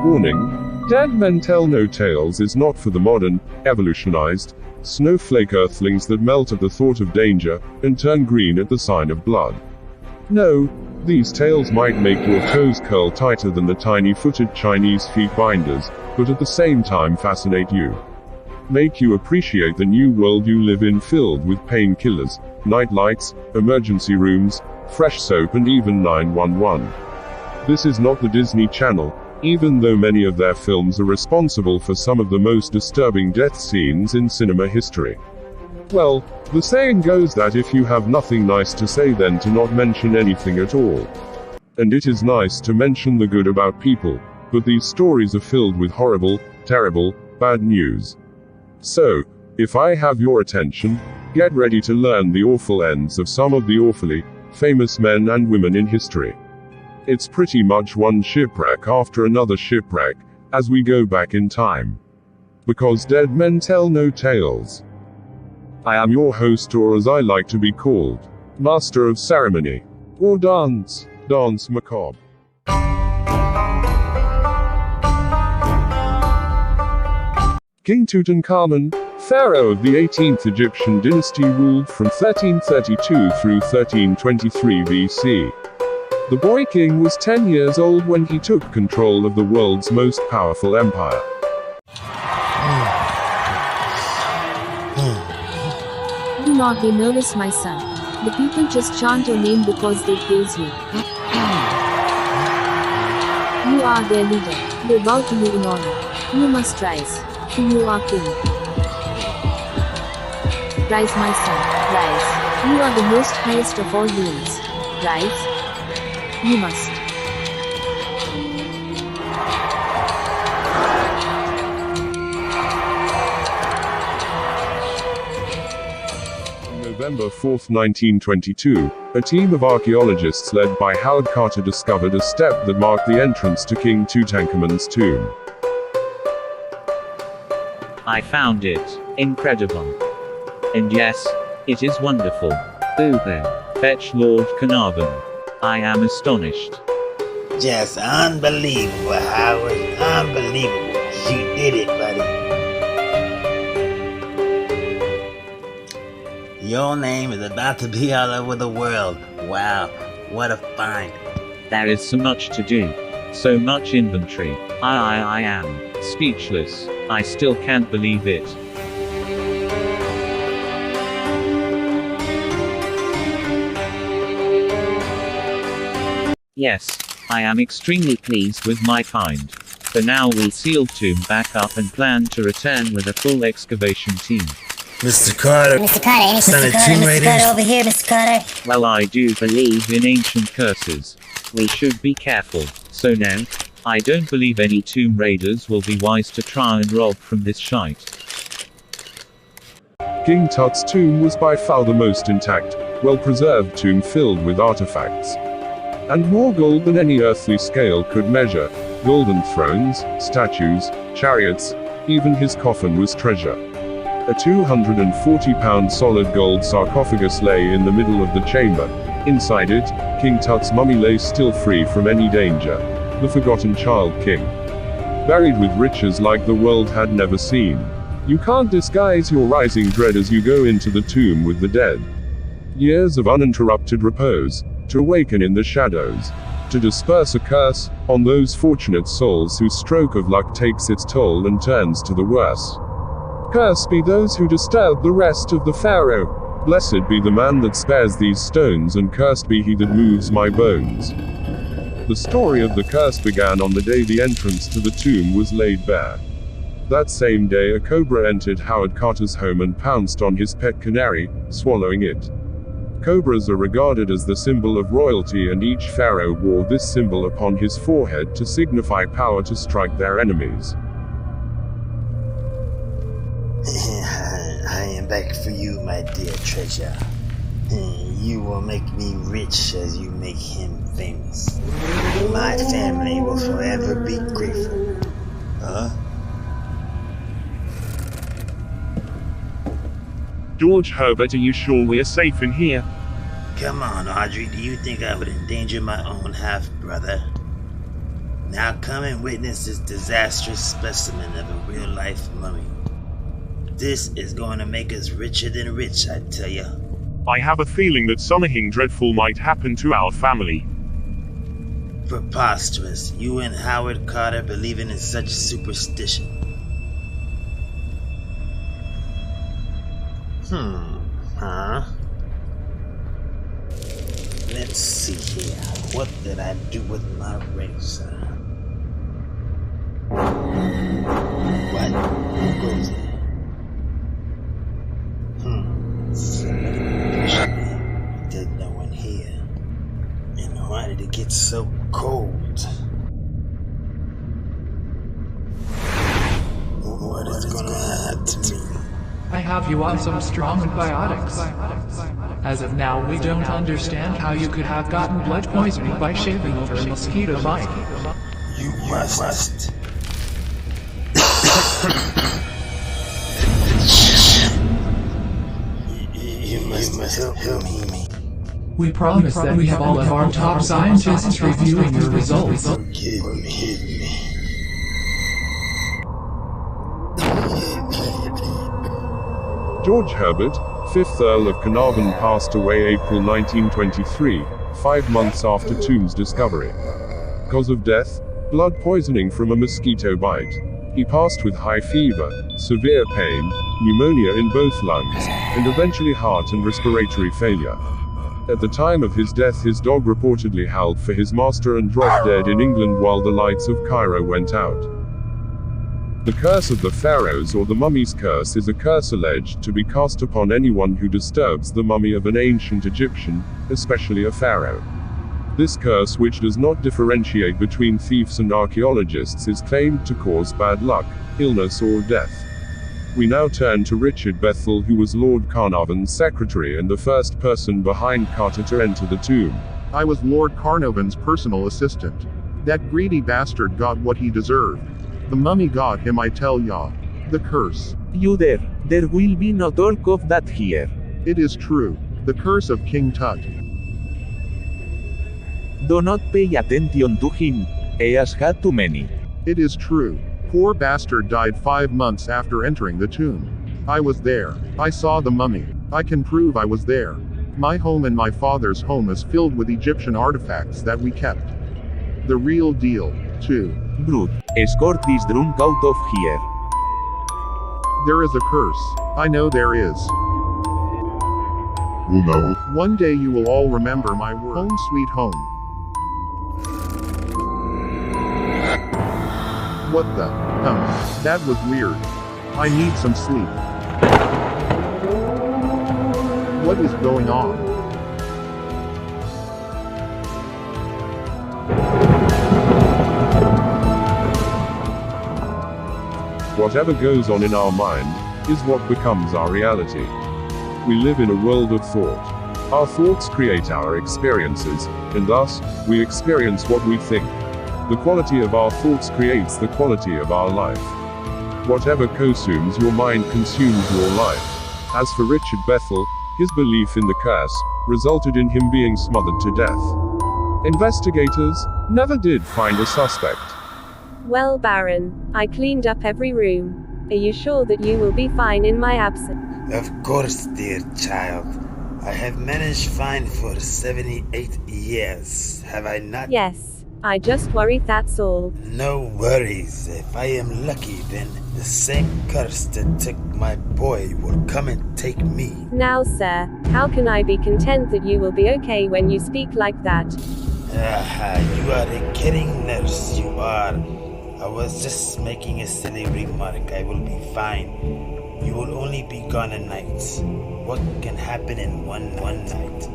Warning: Dead Men Tell No Tales is not for the modern, evolutionized, snowflake earthlings that melt at the thought of danger, and turn green at the sign of blood. No, these tales might make your toes curl tighter than the tiny-footed Chinese feet binders, but at the same time fascinate you. Make you appreciate the new world you live in, filled with painkillers, night lights, emergency rooms, fresh soap and even 911. This is not the Disney Channel, even though many of their films are responsible for some of the most disturbing death scenes in cinema history. Well, the saying goes that if you have nothing nice to say, then to not mention anything at all. And it is nice to mention the good about people, but these stories are filled with horrible, terrible, bad news. So, if I have your attention, get ready to learn the awful ends of some of the awfully famous men and women in history. It's pretty much one shipwreck after another shipwreck, as we go back in time. Because dead men tell no tales. I am your host, or as I like to be called, Master of Ceremony. Or Danse Macabre. King Tutankhamun, pharaoh of the 18th Egyptian dynasty, ruled from 1332 through 1323 BC. The boy king was 10 years old when he took control of the world's most powerful empire. Do not be nervous, my son. The people just chant your name because they praise you. You are their leader. They bow to you in honor. You must rise, for you are king. Rise, my son, rise. You are the most highest of all beings. Rise. You must. On November 4, 1922, a team of archaeologists led by Howard Carter discovered a step that marked the entrance to King Tutankhamun's tomb. I found it. Incredible. And yes, it is wonderful. Go there. Fetch Lord Carnarvon. I am astonished. Just unbelievable, Howard. Unbelievable. You did it, buddy. Your name is about to be all over the world. Wow, what a find. There is so much to do. So much inventory. I am speechless. I still can't believe it. Yes, I am extremely pleased with my find. For now we'll seal tomb back up and plan to return with a full excavation team. Mr. Carter. Mr. Carter, any Son Mr. of Carter, Tomb Mr. Raiders. Carter over here, Mr. Carter. Well, I do believe in ancient curses. We should be careful. So now, I don't believe any tomb raiders will be wise to try and rob from this shite. King Tut's tomb was by far the most intact, well-preserved tomb filled with artifacts. And more gold than any earthly scale could measure. Golden thrones, statues, chariots, even his coffin was treasure. A 240-pound solid gold sarcophagus lay in the middle of the chamber. Inside it, King Tut's mummy lay still free from any danger. The forgotten child king. Buried with riches like the world had never seen. You can't disguise your rising dread as you go into the tomb with the dead. Years of uninterrupted repose, to awaken in the shadows, to disperse a curse on those fortunate souls whose stroke of luck takes its toll and turns to the worse. Cursed be those who disturb the rest of the Pharaoh. Blessed be the man that spares these stones, and cursed be he that moves my bones. The story of the curse began on the day the entrance to the tomb was laid bare. That same day a cobra entered Howard Carter's home and pounced on his pet canary, swallowing it. Cobras are regarded as the symbol of royalty, and each pharaoh wore this symbol upon his forehead to signify power to strike their enemies. I am back for you, my dear treasure. You will make me rich as you make him famous. My family will forever be grateful. George Herbert, are you sure we're safe in here? Come on, Audrey. Do you think I would endanger my own half-brother? Now come and witness this disastrous specimen of a real-life mummy. This is going to make us richer than rich, I tell ya. I have a feeling that something dreadful might happen to our family. Preposterous. You and Howard Carter believing in such superstition. Let's see here. What did I do with my razor? What? Who goes there? Somebody pushed me. There's no one here. And why did it get so cold? What is gonna happen to me? I have you on some strong antibiotics. As of now, we don't understand how you could have gotten blood poisoning by shaving over a mosquito bite. You must. You must help me. We promise that we have all of our top scientists reviewing your results. Forgive me. George Herbert, 5th Earl of Carnarvon, passed away April 1923, 5 months after Tomb's discovery. Cause of death? Blood poisoning from a mosquito bite. He passed with high fever, severe pain, pneumonia in both lungs, and eventually heart and respiratory failure. At the time of his death, his dog reportedly howled for his master and dropped dead in England while the lights of Cairo went out. The curse of the pharaohs, or the mummy's curse, is a curse alleged to be cast upon anyone who disturbs the mummy of an ancient Egyptian, especially a pharaoh. This curse, which does not differentiate between thieves and archaeologists, is claimed to cause bad luck, illness or death. We now turn to Richard Bethel, who was Lord Carnarvon's secretary and the first person behind Carter to enter the tomb. I was Lord Carnarvon's personal assistant. That greedy bastard got what he deserved. The mummy got him, I tell ya. The curse. You there will be no talk of that here. It is true. The curse of King Tut. Do not pay attention to him. He has had too many. It is true. Poor bastard died 5 months after entering the tomb. I was there. I saw the mummy. I can prove I was there. My home and my father's home is filled with Egyptian artifacts that we kept. The real deal, too. Brute, escort this drunk out of here. There is a curse. I know there is. No. One day you will all remember my word. Home sweet home. What the? That was weird. I need some sleep. What is going on? Whatever goes on in our mind is what becomes our reality. We live in a world of thought. Our thoughts create our experiences, and thus, we experience what we think. The quality of our thoughts creates the quality of our life. Whatever consumes your mind consumes your life. As for Richard Bethel, his belief in the curse resulted in him being smothered to death. Investigators never did find a suspect. Well, Baron, I cleaned up every room. Are you sure that you will be fine in my absence? Of course, dear child. I have managed fine for 78 years, have I not? Yes, I just worry, that's all. No worries. If I am lucky, then the same curse that took my boy will come and take me. Now, sir, how can I be content that you will be okay when you speak like that? You are a kidding nurse, you are. I was just making a silly remark. I will be fine. You will only be gone a night. What can happen in one night?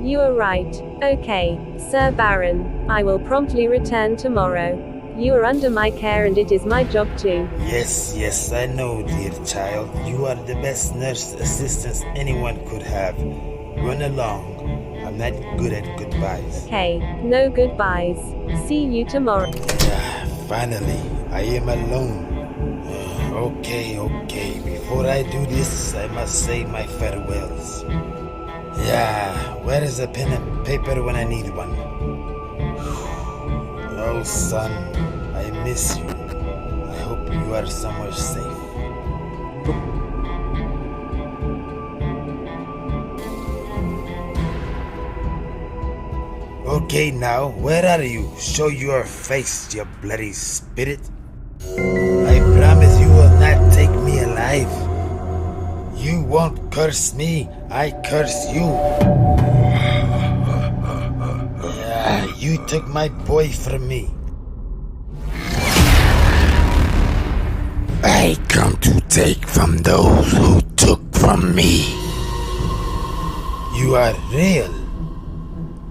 You are right. Okay, Sir Baron, I will promptly return tomorrow. You are under my care and it is my job too. Yes, I know, dear child. You are the best nurse assistants anyone could have. Run along. I'm not good at goodbyes. Okay, no goodbyes. See you tomorrow. Finally, I am alone. Okay. Before I do this, I must say my farewells. Where is a pen and paper when I need one? Oh son, I miss you. I hope you are somewhere safe. Okay now, where are you? Show your face, you bloody spirit. I promise you will not take me alive. You won't curse me, I curse you. Yeah, you took my boy from me. I come to take from those who took from me. You are real.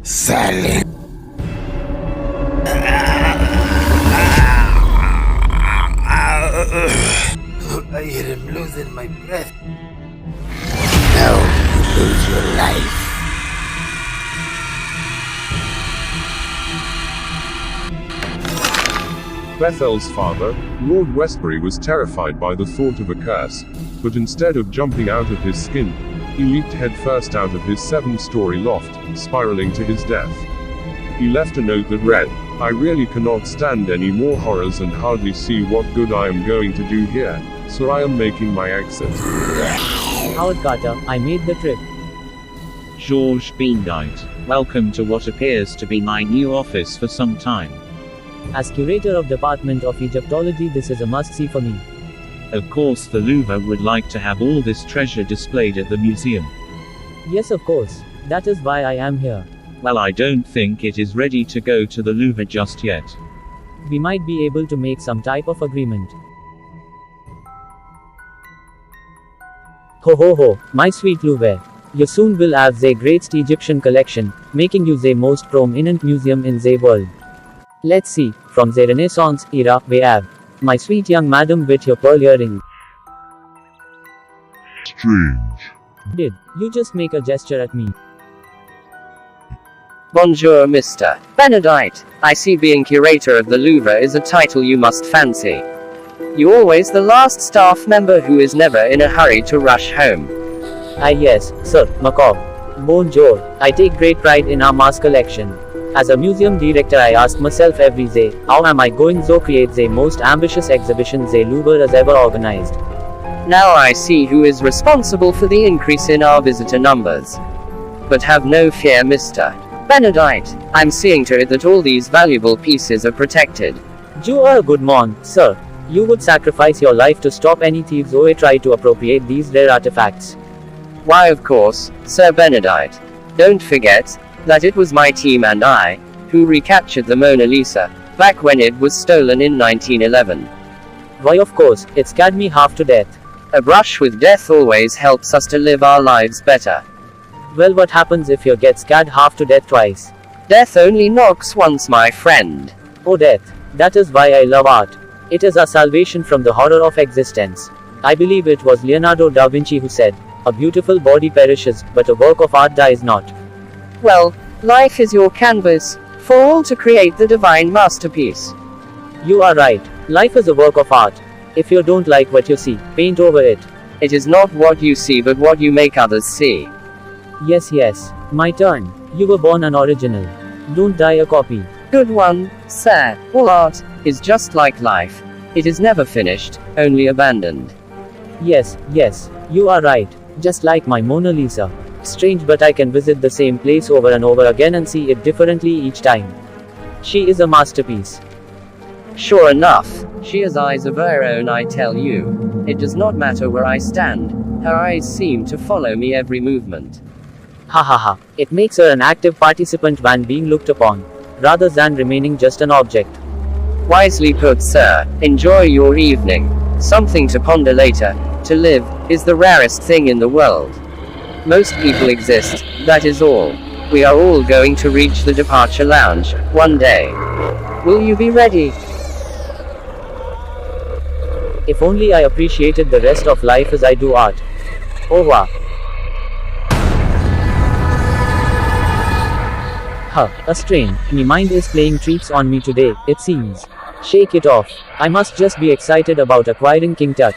Silent. I hear him losing my breath. Now you lose your life. Bethel's father, Lord Westbury, was terrified by the thought of a curse, but instead of jumping out of his skin, he leaped headfirst out of his 7-story loft, spiraling to his death. He left a note that read, "I really cannot stand any more horrors and hardly see what good I am going to do here, so I am making my exit." Howard Carter, I made the trip. George Beendite, welcome to what appears to be my new office for some time. As curator of Department of Egyptology, this is a must-see for me. Of course the Louvre would like to have all this treasure displayed at the museum. Yes, of course. That is why I am here. Well, I don't think it is ready to go to the Louvre just yet. We might be able to make some type of agreement. Ho ho ho, my sweet Louvre. You soon will have the greatest Egyptian collection, making you the most prominent museum in the world. Let's see, from the Renaissance era, we have my sweet young madam with your pearl earring. Strange. Did you just make a gesture at me? Bonjour, Mr. Benedict. I see being curator of the Louvre is a title you must fancy. You always the last staff member who is never in a hurry to rush home. Ah yes, Sir Macabre. Bonjour. I take great pride in our mask collection. As a museum director, I ask myself every day, how am I going to create the most ambitious exhibition the Louvre has ever organized? Now I see who is responsible for the increase in our visitor numbers. But have no fear, Mr. Benedict. I'm seeing to it that all these valuable pieces are protected. You are a good man, sir. You would sacrifice your life to stop any thieves who try to appropriate these rare artifacts. Why, of course, Sir Benedict. Don't forget that it was my team and I who recaptured the Mona Lisa back when it was stolen in 1911. Why, of course, it scared me half to death. A brush with death always helps us to live our lives better. Well, what happens if you get scared half to death twice? Death only knocks once, my friend. Oh, death. That is why I love art. It is our salvation from the horror of existence. I believe it was Leonardo da Vinci who said, "A beautiful body perishes, but a work of art dies not." Well, life is your canvas for all to create the divine masterpiece. You are right. Life is a work of art. If you don't like what you see, paint over it. It is not what you see but what you make others see. Yes, yes. My turn. You were born an original. Don't die a copy. Good one, sir. All art is just like life. It is never finished, only abandoned. Yes, yes. You are right. Just like my Mona Lisa. Strange, but I can visit the same place over and over again and see it differently each time. She is a masterpiece. Sure enough, she has eyes of her own, I tell you. It does not matter where I stand, her eyes seem to follow me every movement. Ha ha ha. It makes her an active participant when being looked upon, rather than remaining just an object. Wisely put, sir. Enjoy your evening. Something to ponder later. To live is the rarest thing in the world. Most people exist, that is all. We are all going to reach the departure lounge, one day. Will you be ready? If only I appreciated the rest of life as I do art. Oh wow. Huh, a strain. Me mind is playing tricks on me today, it seems. Shake it off. I must just be excited about acquiring King Tut.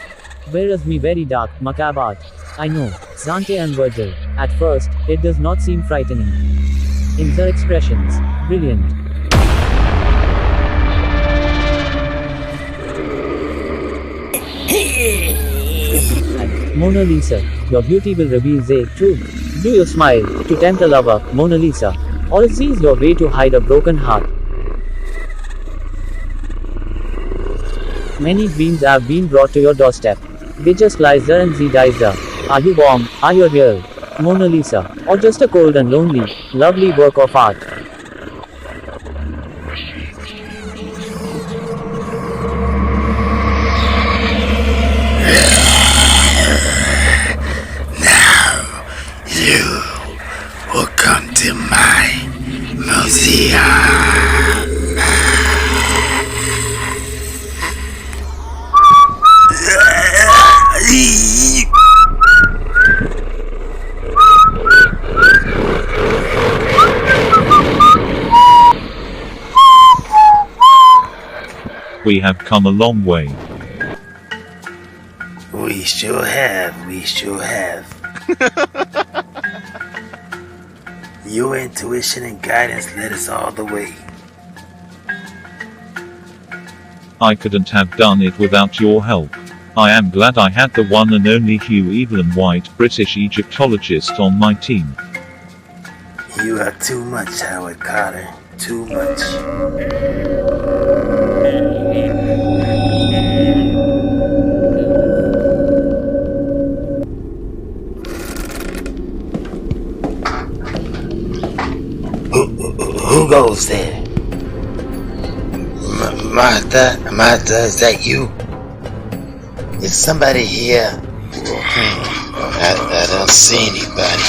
Whereas me very dark, macabre art. I know, Dante and Virgil. At first, it does not seem frightening. In their expressions, brilliant. Mona Lisa, your beauty will reveal the truth. Do you smile to tempt a lover, Mona Lisa? Or is this your way to hide a broken heart? Many dreams have been brought to your doorstep. They just lies there and dies there. Are you warm? Are you real, Mona Lisa? Or just a cold and lonely, lovely work of art? Now, you will come to my museum. We have come a long way. We sure have, we sure have. Your intuition and guidance led us all the way. I couldn't have done it without your help. I am glad I had the one and only Hugh Evelyn White, British Egyptologist, on my team. You are too much, Howard Carter. Too much. Who goes there? Martha, is that you? Is somebody here? I don't see anybody.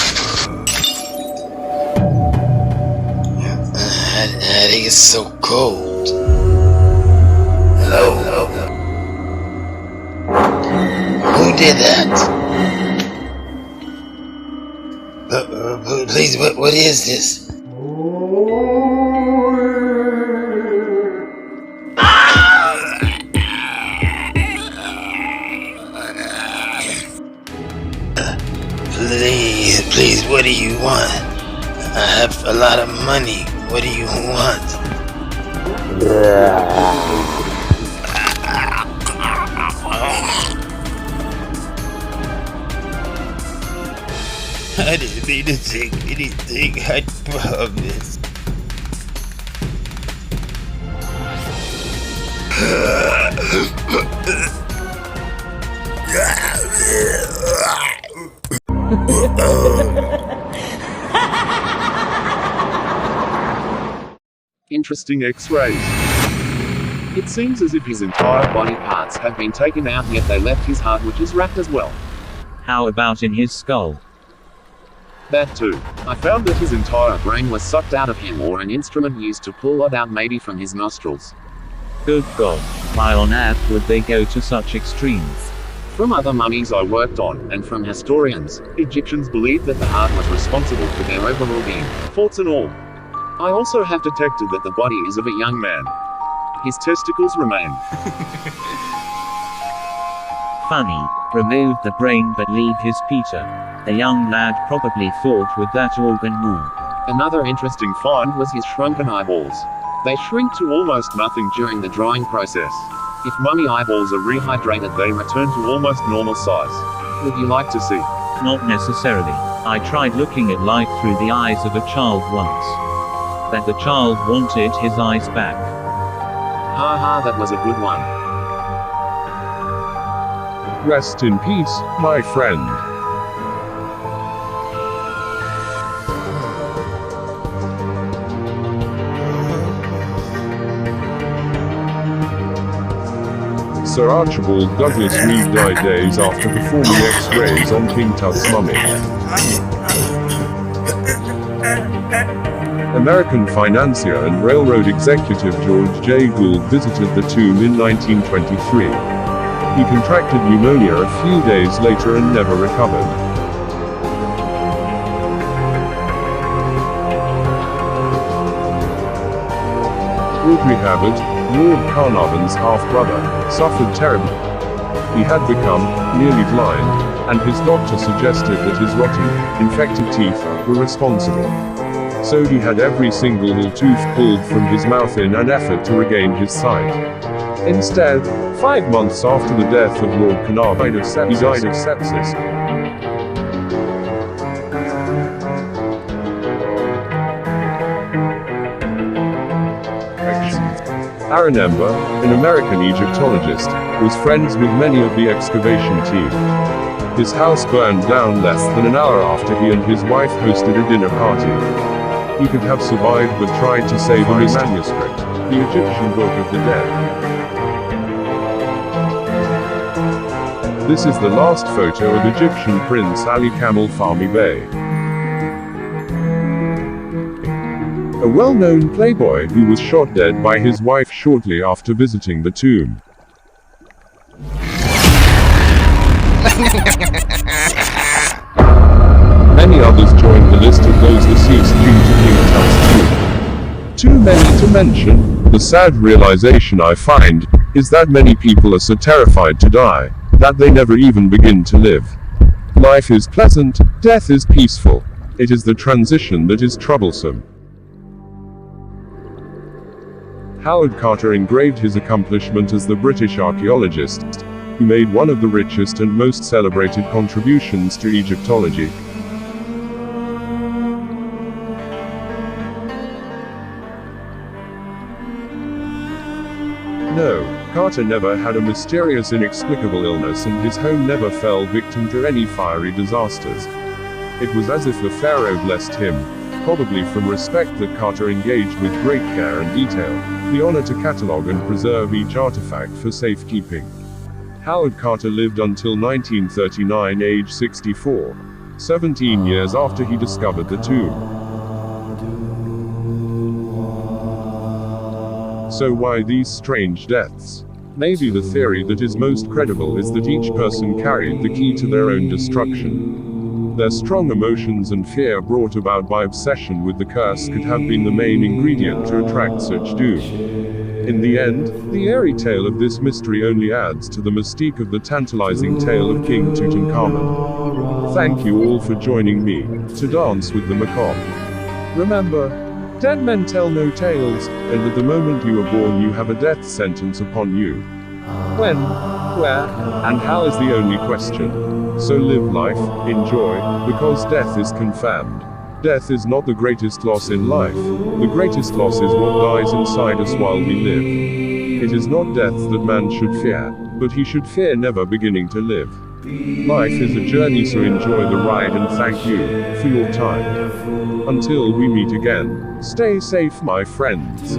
I think it's so cold. Hello? Who did that? Please, what is this? Please, what do you want? I have a lot of money. What do you want? I didn't mean to take anything, I promise. Interesting X-rays. It seems as if his entire body parts have been taken out, yet they left his heart, which is wrapped as well. How about in his skull? That too. I found that his entire brain was sucked out of him, or an instrument used to pull it out, maybe from his nostrils. Good God. Why on earth would they go to such extremes? From other mummies I worked on, and from historians, Egyptians believed that the heart was responsible for their overall being, faults and all. I also have detected that the body is of a young man. His testicles remain. Funny. Remove the brain but leave his Peter. The young lad probably thought with that organ more. Another interesting find was his shrunken eyeballs. They shrink to almost nothing during the drying process. If mummy eyeballs are rehydrated, they return to almost normal size. Would you like to see? Not necessarily. I tried looking at life through the eyes of a child once. But the child wanted his eyes back. Haha, that was a good one. Rest in peace, my friend. Sir Archibald Douglas Reed died days after performing X-rays on King Tut's mummy. American financier and railroad executive George J. Gould visited the tomb in 1923. He contracted pneumonia a few days later and never recovered. Audrey Habert, Lord Carnarvon's half-brother, suffered terribly. He had become nearly blind, and his doctor suggested that his rotting, infected teeth were responsible. So he had every single tooth pulled from his mouth in an effort to regain his sight. Instead, 5 months after the death of Lord Carnarvon, he died of sepsis. Aaron Ember, an American Egyptologist, was friends with many of the excavation team. His house burned down less than an hour after he and his wife hosted a dinner party. He could have survived but tried to save a manuscript, the Egyptian Book of the Dead. This is the last photo of Egyptian Prince Ali Kamel Fahmy Bey, a well-known playboy who was shot dead by his wife shortly after visiting the tomb. Many others joined the list of those deceased due to King Tut's tomb. Too many to mention. The sad realization I find is that many people are so terrified to die that they never even begin to live. Life is pleasant, death is peaceful. It is the transition that is troublesome. Howard Carter engraved his accomplishment as the British archaeologist who made one of the richest and most celebrated contributions to Egyptology. No, Carter never had a mysterious inexplicable illness and his home never fell victim to any fiery disasters. It was as if the Pharaoh blessed him, probably from respect that Carter engaged with great care and detail, the honor to catalogue and preserve each artifact for safekeeping. Howard Carter lived until 1939, age 64, 17 years after he discovered the tomb. So why these strange deaths? Maybe the theory that is most credible is that each person carried the key to their own destruction. Their strong emotions and fear brought about by obsession with the curse could have been the main ingredient to attract such doom. In the end, the airy tale of this mystery only adds to the mystique of the tantalizing tale of King Tutankhamun. Thank you all for joining me to dance with the macabre. Remember, dead men tell no tales, and at the moment you are born you have a death sentence upon you. When, where, and how is the only question. So live life, enjoy, because death is confirmed. Death is not the greatest loss in life. The greatest loss is what dies inside us while we live. It is not death that man should fear, but he should fear never beginning to live. Life is a journey, so enjoy the ride and thank you for your time. Until we meet again, stay safe my friends.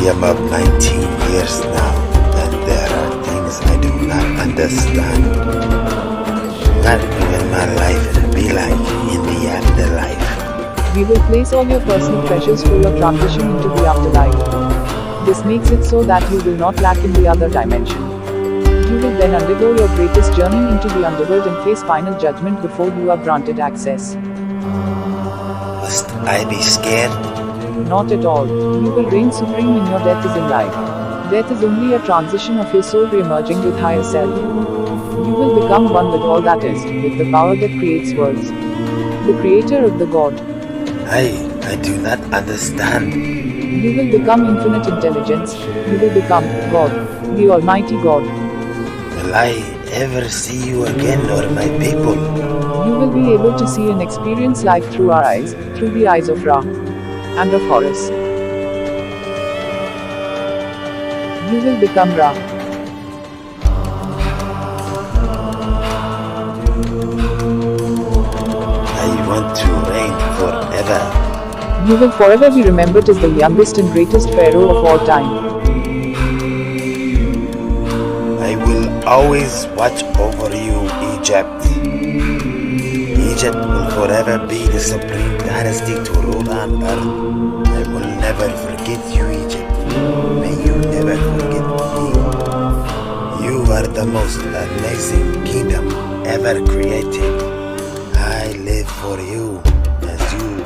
I'm of 19 years now, and there are things I do not understand. What will my life be like in the afterlife? We will place all your personal treasures for your transition into the afterlife. This makes it so that you will not lack in the other dimension. You will then undergo your greatest journey into the underworld and face final judgment before you are granted access. Must I be scared? Not at all. You will reign supreme in your death is in life. Death is only a transition of your soul re-emerging with higher self. You will become one with all that is, with the power that creates worlds. The creator of the God. I do not understand. You will become infinite intelligence. You will become God, the Almighty God. Will I ever see you again or my people? You will be able to see and experience life through our eyes, through the eyes of Ra and of Horus. You will become Ra. I want to reign forever. You will forever be remembered as the youngest and greatest pharaoh of all time. I will always watch over you, Egypt. Egypt will forever be the supreme dynasty to rule on earth. I will never forget you, Egypt. May you never forget me. You are the most amazing kingdom ever created. I live for you as you